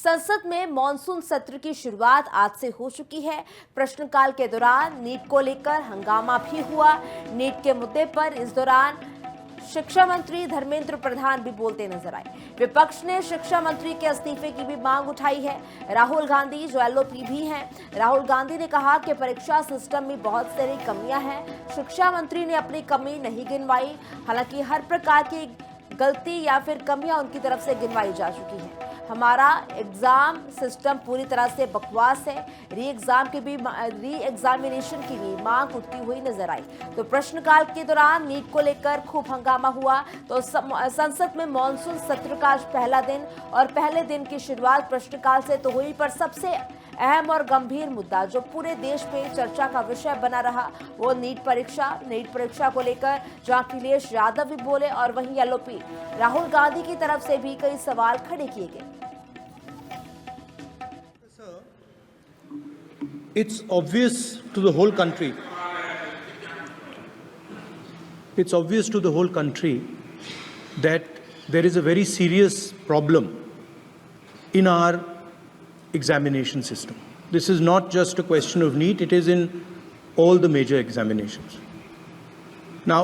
संसद में मॉनसून सत्र की शुरुआत आज से हो चुकी है। प्रश्नकाल के दौरान नीट को लेकर हंगामा भी हुआ। नीट के मुद्दे पर इस दौरान शिक्षा मंत्री धर्मेंद्र प्रधान भी बोलते नजर आए। विपक्ष ने शिक्षा मंत्री के इस्तीफे की भी मांग उठाई है। राहुल गांधी जो एलओपी भी हैं, राहुल गांधी ने कहा कि परीक्षा सिस्टम में बहुत सारी कमियां हैं। शिक्षा मंत्री ने अपनी कमी नहीं गिनवाई, हालांकि हर प्रकार की गलती या फिर कमियां उनकी तरफ से गिनवाई जा चुकी हैं। हमारा एग्जाम सिस्टम पूरी तरह से बकवास है। री एग्जामिनेशन की भी मांग उठती हुई नजर आई। तो प्रश्नकाल के दौरान नीट को लेकर खूब हंगामा हुआ। तो संसद में मॉनसून सत्र का आज पहला दिन और पहले दिन की शुरुआत प्रश्नकाल से तो हुई, पर सबसे अहम और गंभीर मुद्दा जो पूरे देश में चर्चा का विषय बना रहा वो नीट परीक्षा को लेकर जहां अखिलेश यादव भी बोले और वहीं एलओपी राहुल गांधी की तरफ से भी कई सवाल खड़े किए गए। It's obvious to the whole country. It's obvious to the whole country that there is a very serious problem in our examination system. This is not just a question of NEET, it is in all the major examinations. Now,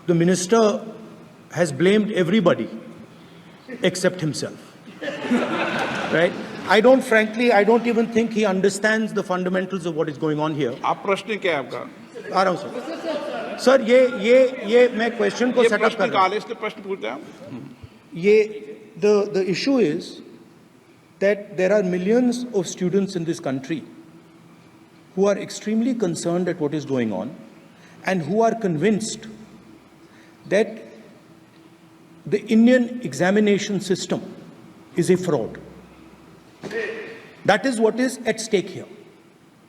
the minister has blamed everybody except himself. Right? I don't even think he understands the fundamentals of what is going on here. आप प्रश्न क्या है आपका? आ रहा हूं sir. ये मैं question को सेटअप कर रहा हूं। इसलिए प्रश्न पूछते हैं। ये the issue is that there are millions of students in this country who are extremely concerned at what is going on and who are convinced that the Indian examination system is a fraud. That is what is at stake here.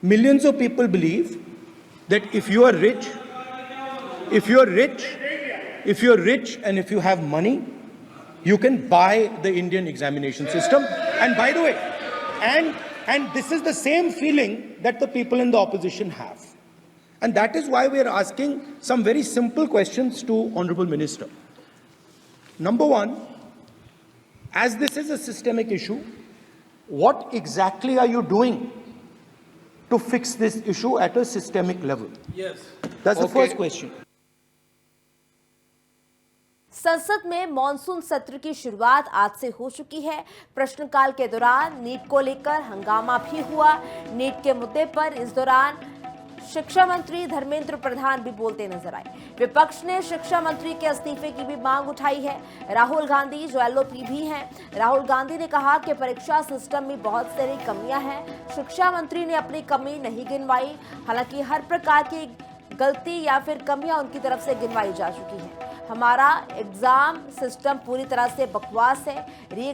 Millions of people believe that if you are rich and if you have money, you can buy the Indian examination system. And by the way, and this is the same feeling that the people in the opposition have. And that is why we are asking some very simple questions to Honorable Minister. Number one, as this is a systemic issue, what exactly are you doing to fix this issue at a systemic level? Yes. That's the first question. संसद में monsoon सत्र की शुरुआत आज से हो चुकी है। प्रश्नकाल के दौरान नीट को लेकर हंगामा भी हुआ। नीट के मुद्दे पर इस दौरान शिक्षा मंत्री धर्मेंद्र प्रधान भी बोलते नजर आए। विपक्ष ने शिक्षा मंत्री के इस्तीफे की भी मांग उठाई है। राहुल गांधी जो एलओपी भी हैं, राहुल गांधी ने कहा कि परीक्षा सिस्टम में बहुत सारी कमियां हैं। शिक्षा मंत्री ने अपनी कमी नहीं गिनवाई, हालांकि हर प्रकार की गलती या फिर कमियां उनकी तरफ से गिनवाई जा चुकी हैं। हमारा एग्जाम सिस्टम पूरी तरह से बकवास है। री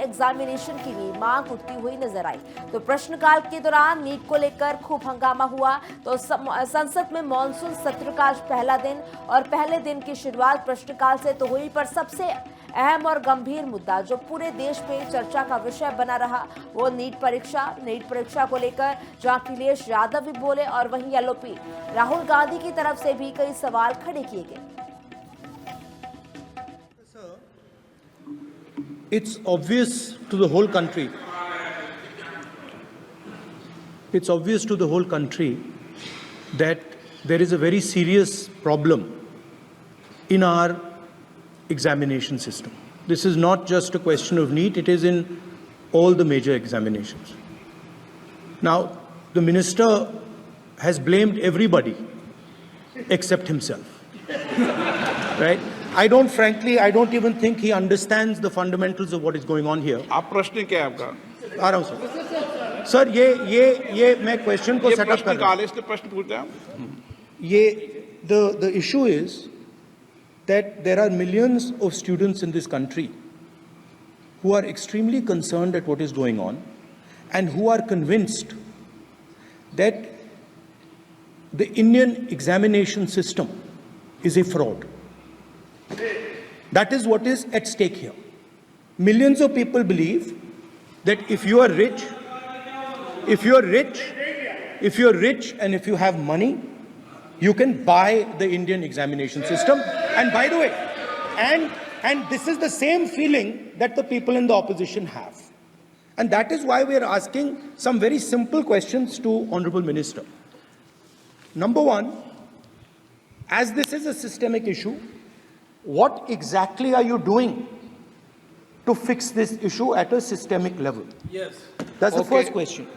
एग्जामिनेशन की भी मांग उठती हुई नजर आई। तो प्रश्नकाल के दौरान नीट को लेकर खूब हंगामा हुआ। तो संसद में मॉनसून सत्र का आज पहला दिन और पहले दिन की शुरुआत प्रश्नकाल से तो हुई, पर सबसे अहम और गंभीर मुद्दा जो पूरे देश में चर्चा का विषय बना रहा वो नीट परीक्षा को लेकर जहां अखिलेश यादव भी बोले और वहीं एलओपी राहुल गांधी की तरफ से भी कई सवाल खड़े किए गए। It's obvious to the whole country. It's obvious to the whole country that there is a very serious problem in our examination system. This is not just a question of NEET, it is in all the major examinations. Now, the minister has blamed everybody except himself. Right? I don't even think he understands the fundamentals of what is going on here. आप प्रश्न क्या है आपका? आ रहा हूं sir. ये मैं question को सेटअप कर रहा हूं। इसलिए प्रश्न पूछते हैं। ये the issue is that there are millions of students in this country who are extremely concerned at what is going on and who are convinced that the Indian examination system is a fraud. That is what is at stake here. Millions of people believe that if you are rich and if you have money, you can buy the Indian examination system. And by the way, and this is the same feeling that the people in the opposition have. And that is why we are asking some very simple questions to Honorable Minister. Number one, as this is a systemic issue, what exactly are you doing to fix this issue at a systemic level? Yes. That's the Okay. first question.